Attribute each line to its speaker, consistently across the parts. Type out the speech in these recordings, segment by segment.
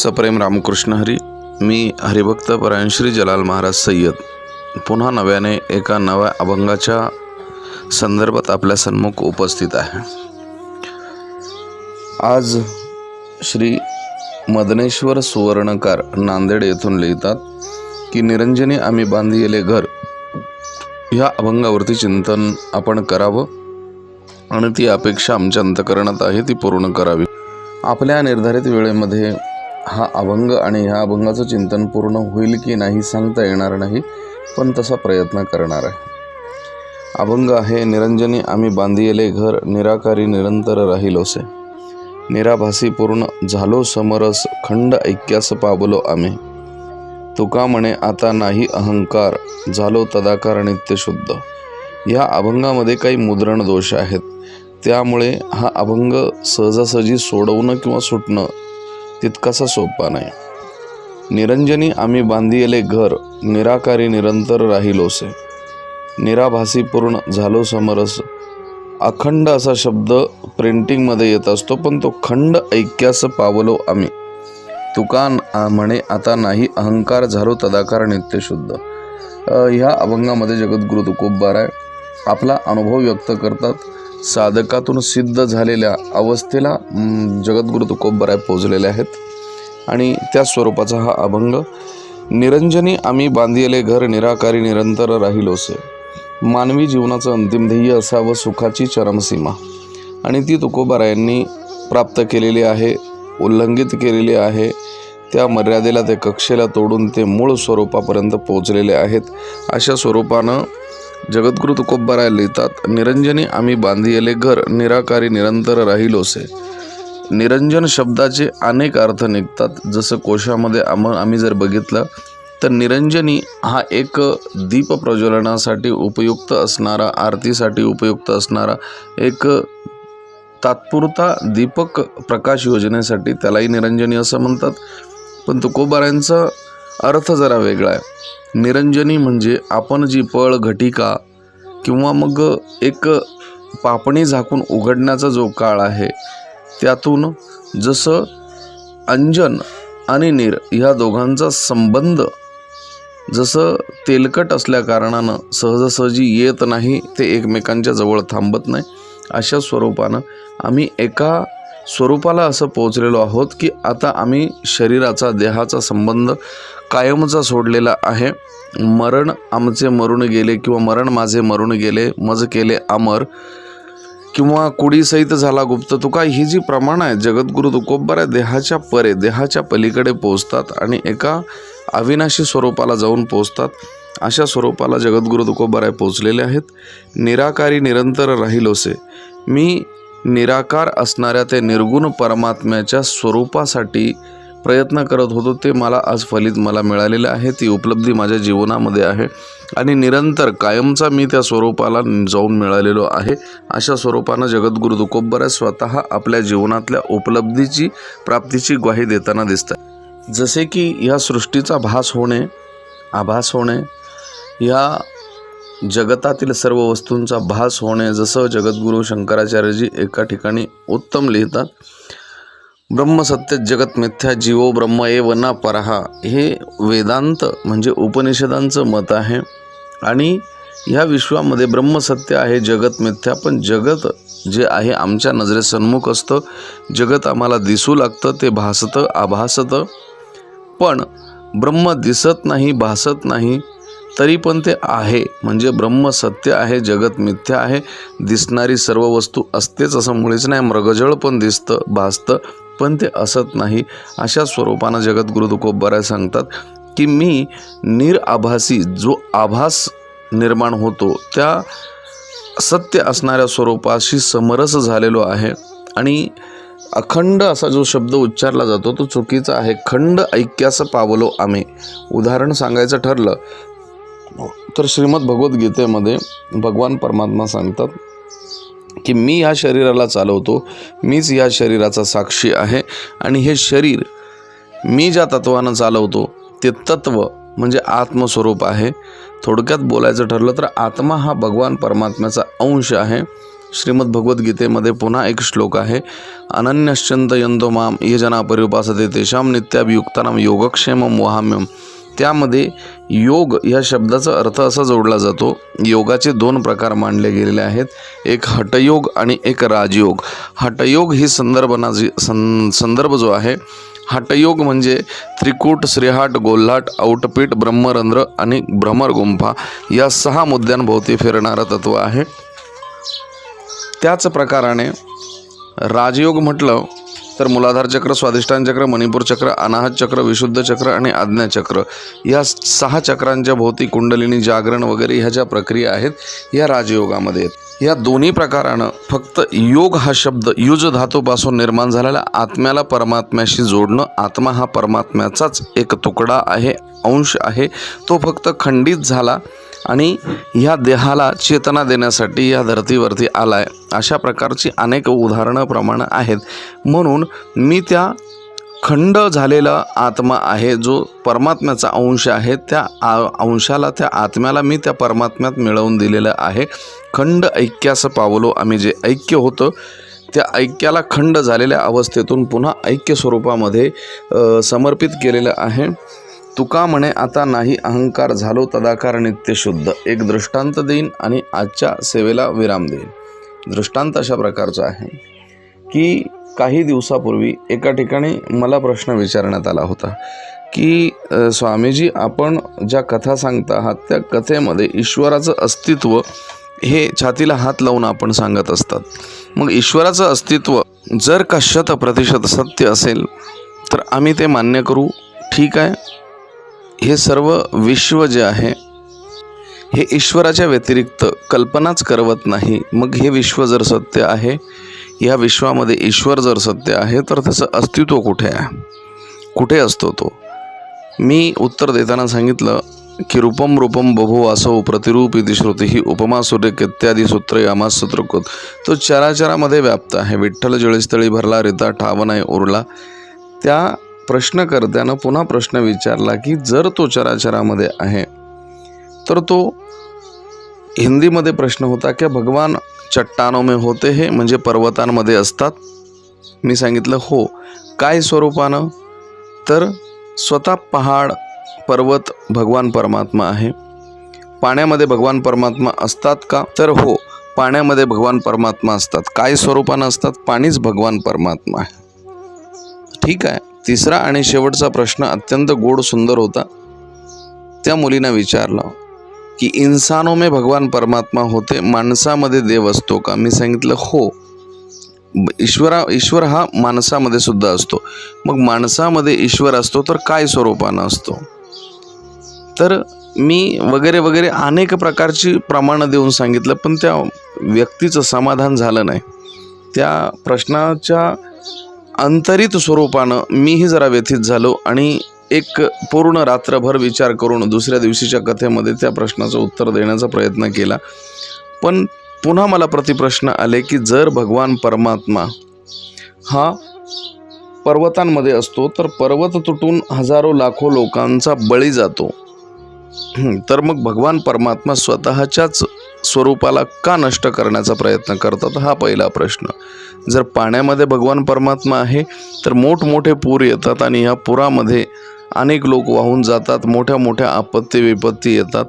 Speaker 1: सप्रेम रामकृष्ण हरी। मी हरिभक्त परायण श्री जलाल महाराज सय्यद पुन्हा नव्याने एका नव्या अभंगाच्या संदर्भात आपल्या सन्मुख उपस्थित आहे। आज श्री मदनेश्वर सुवर्णकार नांदेड येथून लिहितात की निरंजनी आम्ही बांधिले घर ह्या अभंगावरती चिंतन आपण करावं आणि ती अपेक्षा आमच्या अंतःकरणात आहे ती पूर्ण करावी। आपल्या निर्धारित वेळेमध्ये हा अभंग आणि ह्या अभंगाचं चिंतन पूर्ण होईल की नाही सांगता येणार नाही, पण तसा प्रयत्न करणार आहे। अभंग आहे, निरंजनी आम्ही बांधिले घर निराकारी निरंतर राहिलोसे, निराभासी पूर्ण झालो समरस खंड ऐक्यास पावलो आम्ही, तुका म्हणे आता नाही अहंकार झालो तदाकार नित्य शुद्ध। या अभंगामध्ये काही मुद्रण दोष आहेत, त्यामुळे हा अभंग सहजासहजी सोडवणं किंवा सुटणं तितकासा सोपा नाही। निरंजनी आम्ही बांधिले घर निराकारी निरंतर राहिलोसे, निराभासी पूर्ण झालो समरस। अखंड असा शब्द प्रिंटिंगमध्ये येत असतो, पण तो खंड ऐक्यास पावलो आम्ही, तुका म्हणे आता नाही अहंकार झालो तदाकार नित्य शुद्ध। ह्या अभंगामध्ये जगद्गुरु तुकोबाराय आपला अनुभव व्यक्त करतात। साधकातून सिद्ध झालेल्या अवस्थेला जगद्गुरु तुकोबाराय पोचलेले आहेत आणि त्या स्वरूपाचा हा अभंग। निरंजनी आम्ही बांधिले घर निराकारी निरंतर राहिलोसे, मानवी जीवनाचं अंतिम ध्येय असावं सुखाची चरमसीमा, आणि ती तुकोबारायांनी प्राप्त केलेली आहे, उल्लंघित केलेली आहे। त्या मर्यादेला, त्या कक्षेला तोडून ते मूळ स्वरूपापर्यंत पोहोचलेले आहेत। अशा स्वरूपानं जगद्गुरु तुकोबाराय लिहितात, निरंजनी आम्ही बांधिले घर निराकारी निरंतर राहिलोसे। निरंजन शब्दाचे अनेक अर्थ निघतात। जसं कोशामध्ये आम्ही जर बघितलं तर निरंजनी हा एक दीप प्रज्वलनासाठी उपयुक्त असणारा, आरतीसाठी उपयुक्त असणारा एक तात्पुरता दीपक प्रकाश योजनेसाठी त्यालाही निरंजनी असं म्हणतात। पण तुकोबारायांचा अर्थ जरा वेगळा आहे। निरंजनी म्हणजे आपण जी पळ घटिका किंवा मग एक पापणी झाकून उघडण्याचा जो काळ आहे, त्यातून जसं अंजन आणि नीर ह्या दोघांचा संबंध जसं तेलकट असल्या कारणानं सहजासहजी येत नाही, ते एकमेकांच्या जवळ थांबत नाही, अशा स्वरूपानं आम्ही एका स्वरूपाला असं पोचलेलो आहोत की आता आम्ही शरीराचा देहाचा संबंध कायमचा सोडलेला आहे। मरण आमचे मरून गेले किंवा मरण माझे मरून गेले, मज केले अमर, किंवा कुडी सहित झाला गुप्त। तुका ही जी प्रमाण आहेत जगद्गुरु तुकोबाराय देहाच्या परे, देहाच्या पलीकडे पोचतात आणि एका अविनाशी स्वरूपाला जाऊन पोचतात। अशा स्वरूपाला जगद्गुरु तुकोबाराय पोचलेले आहेत। निराकारी निरंतर राहिलोसे, मी निराकार असणाऱ्या ते निर्गुण परमात्म्याच्या स्वरूपासाठी प्रयत्न करत होतो, ते मला आज फलित मला मिळालेलं आहे, ती उपलब्धी माझ्या जीवनामध्ये आहे आणि निरंतर कायमचा मी त्या स्वरूपाला जाऊन मिळालेलो आहे। अशा स्वरूपानं जगद्गुरु तुकोबाराय स्वतः आपल्या जीवनातल्या उपलब्धीची प्राप्तीची ग्वाही देताना दिसतात। जसे की ह्या सृष्टीचा भास होणे, आभास होणे, ह्या जगतातील सर्व वस्तूंचा भास होणे, जसं जगद्गुरु शंकराचार्यजी एका ठिकाणी उत्तम लिहितात, ब्रह्म सत्य जगत मिथ्या जीवो ब्रह्म एव न परहा, हे वेदांत म्हणजे उपनिषदांचं मत आहे। आणि ह्या विश्वामध्ये ब्रह्म सत्य आहे, जगत मिथ्या, पण जगत जे आहे आमच्या नजरेसन्मुख असतं, जगत आम्हाला दिसू लागतं, ते भासतं आभासतं, पण ब्रह्म दिसत नाही, भासत नाही, तरी पण ते आहे। म्हणजे ब्रह्म सत्य आहे, जगत मिथ्या आहे, दिसणारी सर्व वस्तू असतेच असं मुळीच नाही, मृगजळ पण दिसतं भासतं, पण ते असत नाही। अशा स्वरूपानं जगद्गुरु तुकोबाराय सांगतात की मी निराभासी, जो आभास निर्माण होतो त्या सत्य असणाऱ्या स्वरूपाशी समरस झालेलो आहे। आणि अखंड असा जो शब्द उच्चारला जातो तो चुकीचा आहे। खंड ऐक्यास पावलो आम्ही, उदाहरण सांगायचं ठरलं तर श्रीमद भगवद्गीतेमध्ये भगवान परमात्मा सांगतात की मी ह्या शरीराला चालवतो, मीच ह्या शरीराचा साक्षी आहे, आणि हे शरीर मी ज्या तत्वानं चालवतो ते तत्व म्हणजे आत्मस्वरूप आहे। थोडक्यात बोलायचं ठरलं तर आत्मा हा भगवान परमात्म्याचा अंश आहे श्रीमद्भगवद्गीतेमध्ये पुन्हा एक श्लोक आहे, अनन्यश्चिंतयन्तो माम ये जना पर्युपासते तेषां नित्याभियुक्तानां योगक्षेमं वहाम्यहम्. त्यामध्ये योग या शब्दाचा अर्थ असा जोडला जातो, योगाचे 2 प्रकार मानले गेलेले आहेत, एक हठयोग आणि एक राजयोग. हठयोग ही संदर्भ जो आहे, हठयोग म्हणजे त्रिकूट, श्रीहाट, गोल्हाट, औटपीठ, ब्रह्मरंध्र आणि भ्रमरगुंफा या 6 मुद्द्यांभोवती फिरणारं तत्व आहे. त्याच प्रकाराने राजयोग म्हटलं तर मूलाधार चक्र, स्वाधिष्ठान चक्र, मणिपूर चक्र, अनाहत चक्र, विशुद्ध चक्र आणि आज्ञा चक्र या 6 चक्रांच्या भोवती कुंडलिनी, जागरण वगैरे ह्या ज्या प्रक्रिया आहेत या राजयोगामध्ये आहेत. या दोन्ही प्रकारानं फक्त योग हा शब्द युज धातूपासून निर्माण झालेला आत्म्याला परमात्म्याशी जोडणं. आत्मा हा परमात्म्याचाच एक तुकडा आहे, अंश आहे. तो फक्त खंडित झाला आणि ह्या देहाला चेतना देण्यासाठी या धर्तीवरती आलाय. अशा प्रकारची अनेक उदाहरणं प्रमाण आहेत. म्हणून मी त्या खंड झालेला आत्मा आहे, जो परमात्म्याचा अंश आहे, त्या अंशाला, त्या आत्म्याला मी त्या परमात्म्यात मिळवून दिलेलं आहे. खंड ऐक्यास पावलो आम्ही, जे ऐक्य होतं त्या ऐक्याला खंड झालेल्या अवस्थेतून पुन्हा ऐक्य स्वरूपामध्ये समर्पित केलेलं आहे. तुका म्हणे आता नाही अहंकार, झालो तदाकार नित्य शुद्ध. एक दृष्टांत देईन आणि आजच्या सेवेला विराम देईन. दृष्टांत अशा प्रकारचा आहे की काही दिवसापूर्वी एका ठिकाणी मला प्रश्न विचारण्यात आला होता की स्वामीजी, आपण ज्या कथा सांगता आहात त्या कथेमध्ये ईश्वराचं अस्तित्व हे छातीला हात लावून आपण सांगत असतात. मग ईश्वराचं अस्तित्व जर का 100% सत्य असेल तर आम्ही ते मान्य करू, ठीक आहे. हे सर्व विश्व जे आहे हे ईश्वराच्या व्यतिरिक्त कल्पनाच करवत नाही. मग हे विश्व जर सत्य आहे, या विश्वामध्ये ईश्वर जर सत्य आहे, तर त्याचं अस्तित्व कुठे आहे, कुठे असतो तो? मी उत्तर देताना सांगितलं की रूपम रूपम बभुवासो प्रतिरूप इति श्रुती ही उपमा सूर्यक इत्यादी सूत्र यामास सूत्रकृत. तो चराचरामध्ये व्याप्त आहे. विठ्ठल जळीस्थळी भरला, रिता ठाव नाही उरला. त्या प्रश्नकर्त्यानं पुन्हा प्रश्न विचारला की जर तो चराचरामध्ये आहे तर तो, हिंदीमध्ये प्रश्न होता की भगवान चट्टानों में होते हे, म्हणजे पर्वतांमध्ये असतात. मी सांगितलं हो. काय स्वरूपानं? तर स्वतः पहाड, पर्वत भगवान परमात्मा आहे. पाण्यामध्ये भगवान परमात्मा असतात का? तर हो, पाण्यामध्ये भगवान परमात्मा असतात. काय स्वरूपानं असतात? पाणीच भगवान परमात्मा आहे. ठीक आहे. तिसरा आणि शेवटचा प्रश्न अत्यंत गोड सुंदर होता. त्या मुलीनं विचारला की इंसानों में भगवान परमात्मा होते, माणसामध्ये देव असतो का? मी सांगितलं हो, ईश्वर हा माणसामध्ये सुद्धा असतो. मग माणसामध्ये ईश्वर असतो तर काय स्वरूपानं असतो? तर मी वगैरे वगैरे अनेक प्रकारची प्रमाणं देऊन सांगितलं, पण त्या व्यक्तीचं समाधान झालं नाही. त्या प्रश्नाच्या अंतरित स्वरूपानं मीही जरा व्यथित झालो आणि एक पूर्ण रात्रभर विचार करून दुसऱ्या दिवशीच्या कथेमध्ये त्या प्रश्नाचं उत्तर देण्याचा प्रयत्न केला. पण पुन्हा मला प्रतिप्रश्न आले की जर भगवान परमात्मा हा पर्वतांमध्ये असतो तर पर्वत तुटून हजारो लाखो लोकांचा बळी जातो, तर मग भगवान परमात्मा स्वतःच्याच स्वरूपाला का नष्ट करण्याचा प्रयत्न करतात? हा पहिला प्रश्न. जर पाण्यामध्ये भगवान परमात्मा आहे तर मोठमोठे पूर येतात आणि ह्या पुरामध्ये अनेक लोक वाहून जातात, मोठ्या मोठ्या आपत्ती विपत्ती येतात.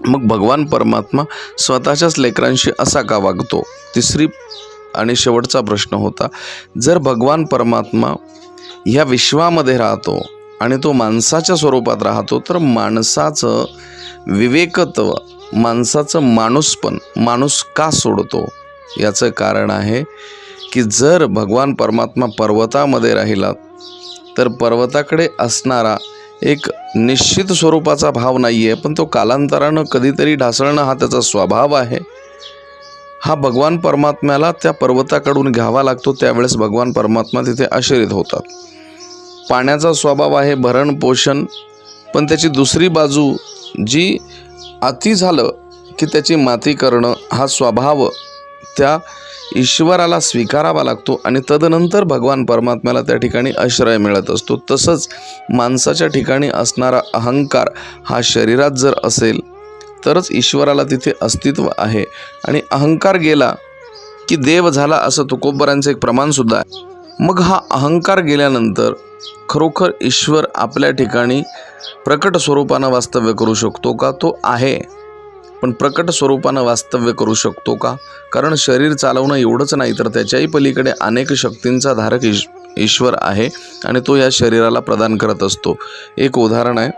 Speaker 1: मग भगवान परमात्मा स्वतःच्याच लेकरांशी असा का वागतो? तिसरी आणि शेवटचा प्रश्न होता, जर भगवान परमात्मा ह्या विश्वामध्ये राहतो आणि तो माणसाच्या स्वरूपात राहतो तर माणसाचं विवेकत्व, माणसाचं माणूसपण माणूस का सोडतो? याचं कारण आहे की जर भगवान परमात्मा पर्वतामध्ये राहिला तर पर्वताकडे असणारा एक निश्चित स्वरूपाचा भाव नाही आहे, पण तो कालांतरानं कधीतरी ढासळणं हा त्याचा स्वभाव आहे. हा भगवान परमात्म्याला त्या पर्वताकडून घ्यावा लागतो, त्यावेळेस भगवान परमात्मा तिथे आश्रित होतात. पाण्याचा स्वभाव आहे भरण पोषण, पण त्याची दुसरी बाजू जी अति झालं की त्याची माती करणं हा स्वभाव त्या ईश्वराला स्वीकारावा लागतो आणि तदनंतर भगवान परमात्म्याला त्या ठिकाणी आश्रय मिळत असतो. तसंच माणसाच्या ठिकाणी असणारा अहंकार हा शरीरात जर असेल तरच ईश्वराला तिथे अस्तित्व आहे, आणि अहंकार गेला की देव झाला असं तुकोबरांचं एक प्रमाणसुद्धा आहे. मग हा अहंकार गेल्यानंतर खरोखर ईश्वर आपल्या ठिकाणी प्रकट स्वरूपानं वास्तव्य करू शकतो का? तो आहे, पण प्रकट स्वरूपानं वास्तव्य करू शकतो का? कारण शरीर चालवणं एवढंच नाही तर त्याच्याही पलीकडे अनेक शक्तींचा धारक ईश्वर आहे आणि तो या शरीराला प्रदान करत असतो. एक उदाहरण आहे,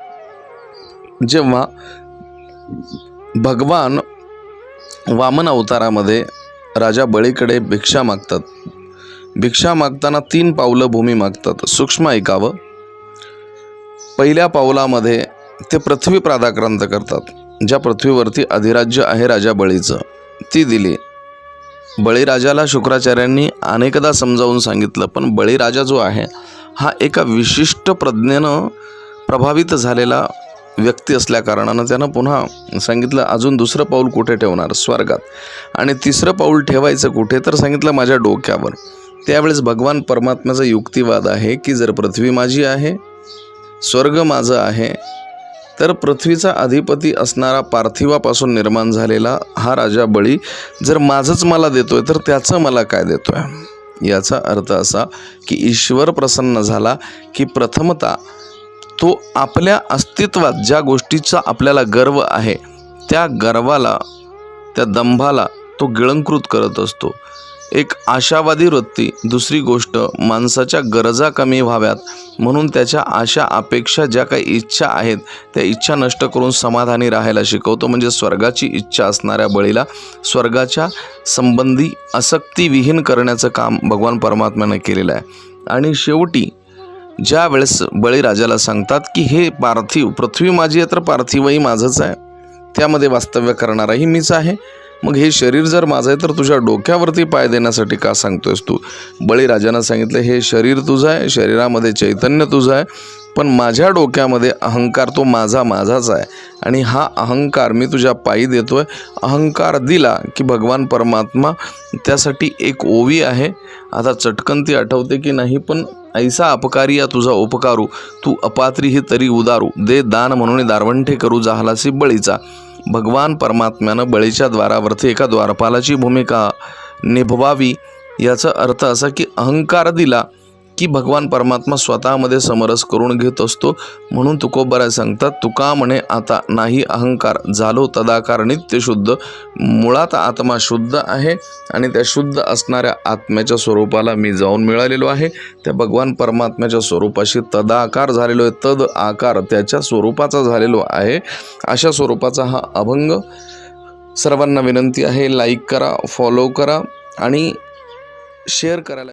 Speaker 1: जेव्हा भगवान वामन अवतारामध्ये राजा बळीकडे भिक्षा मागतात. भिक्षा मागताना 3 पावलं भूमी मागतात. सूक्ष्म ऐकावं. पहिल्या पावलामध्ये ते पृथ्वी प्रादाक्रांत करतात. ज्या पृथ्वीवरती अधिराज्य आहे राजा बळीचं ती दिली. बळीराजाला शुक्राचार्यांनी अनेकदा समजावून सांगितलं, पण बळीराजा जो आहे हा एका विशिष्ट प्रज्ञेनं प्रभावित झालेला व्यक्ती असल्या कारणानं त्यानं पुन्हा सांगितलं, अजून दुसरं पाऊल कुठे ठेवणार? स्वर्गात. आणि तिसरं पाऊल ठेवायचं कुठे? तर सांगितलं, माझ्या डोक्यावर. त्यावेळेस भगवान परमात्म्याचा युक्तिवाद आहे की जर पृथ्वी माझी आहे, स्वर्ग माझं आहे, तर पृथ्वीचा अधिपती असणारा पार्थिवापासून निर्माण झालेला हा राजा बळी जर माझंच मला देतोय तर त्याचं मला काय देतोय? याचा अर्थ असा की ईश्वर प्रसन्न झाला की प्रथमतः तो आपल्या अस्तित्वात ज्या गोष्टीचा आपल्याला गर्व आहे त्या गर्वाला, त्या दंभाला तो गिळंकृत करत असतो. एक आशावादी वृत्ती. दुसरी गोष्ट, माणसाच्या गरजा कमी व्हाव्यात म्हणून त्याच्या आशा अपेक्षा ज्या काही इच्छा आहेत त्या इच्छा नष्ट करून समाधानी राहायला शिकवतो. म्हणजे स्वर्गाची इच्छा असणाऱ्या बळीला स्वर्गाच्या संबंधी आसक्तीविहीन करण्याचं काम भगवान परमात्म्याने केलेलं आहे. आणि शेवटी ज्या वेळेस बळीराजाला सांगतात की हे पार्थिव, पृथ्वी माझी आहे तर पार्थिवही माझंच आहे, त्यामध्ये वास्तव्य करणाराही मीच आहे, मग हे शरीर जर माझं आहे तर तुझ्या डोक्यावरती पाय देण्यासाठी का सांगतोयस तू? बळीराजानं सांगितलं, हे शरीर तुझं आहे, शरीरामध्ये चैतन्य तुझं आहे, पण माझ्या डोक्यामध्ये अहंकार तो माझाच आहे आणि हा अहंकार मी तुझ्या पायी देतोय. अहंकार दिला की भगवान परमात्मा त्यासाठी एक ओवी आहे. आता चटकन ती आठवते की नाही, पण ऐसा अपकारी या तुझा उपकारू, तू अपात्री ही तरी उदारू, दे दान म्हणून दारवंठे करू जाहलासी बळीचा. भगवान परमात्म्यानं बळीच्या द्वारावरती एका द्वारपालाची भूमिका निभवावी. याचा अर्थ असा की अहंकार दिला की भगवान परमात्मा स्वतःमध्ये समरस करून घेत असतो. म्हणून तुकोबराय सांगतात, तुका म्हणे आता नाही अहंकार, झालो तदाकार नित्य शुद्ध. मुळात आत्मा शुद्ध आहे आणि त्या शुद्ध असणाऱ्या आत्म्याच्या स्वरूपाला मी जाऊन मिळालेलो आहे. त्या भगवान परमात्म्याच्या स्वरूपाशी तदाकार झालेलो आहे. तद आकार त्याच्या स्वरूपाचा झालेलो आहे. अशा स्वरूपाचा हा अभंग. सर्वांना विनंती आहे, लाईक करा, फॉलो करा आणि शेअर करायला